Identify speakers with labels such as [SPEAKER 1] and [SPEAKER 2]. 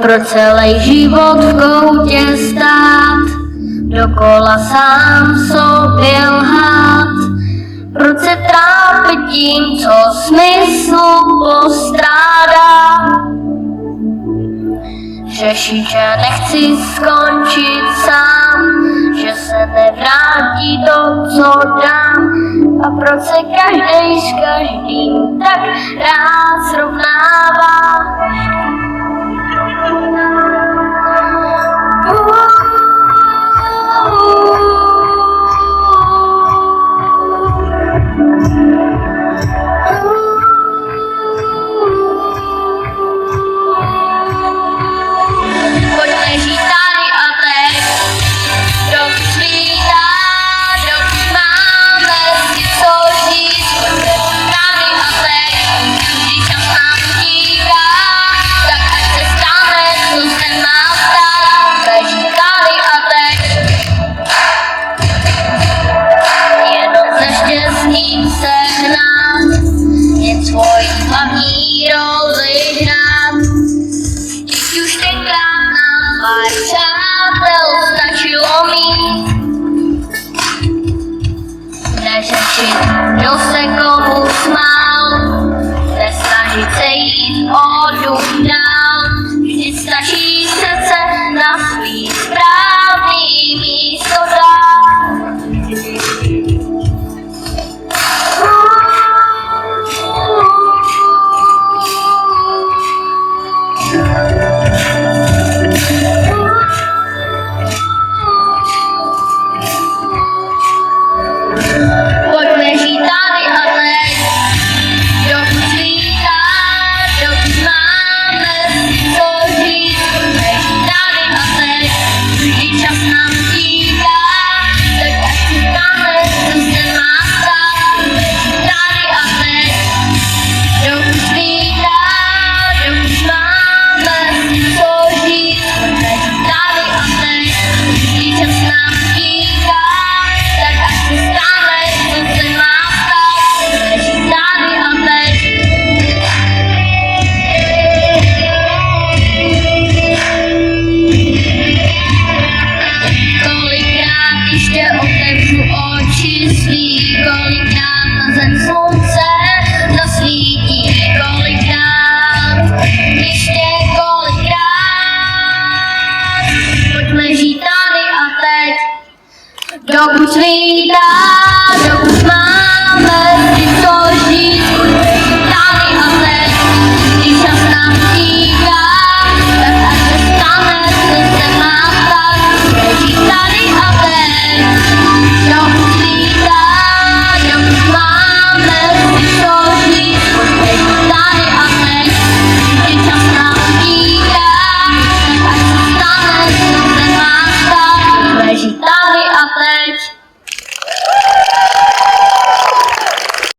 [SPEAKER 1] Pro celý život v koutě stát, dokola sám sobě lhát. Proč se trápit tím, co smysl postrádá? Řešit, že nechci skončit sám, že se nevrátí to, co dám. A proč se každej s každým tak rád srovnává? Sehnat jen svojí hlavní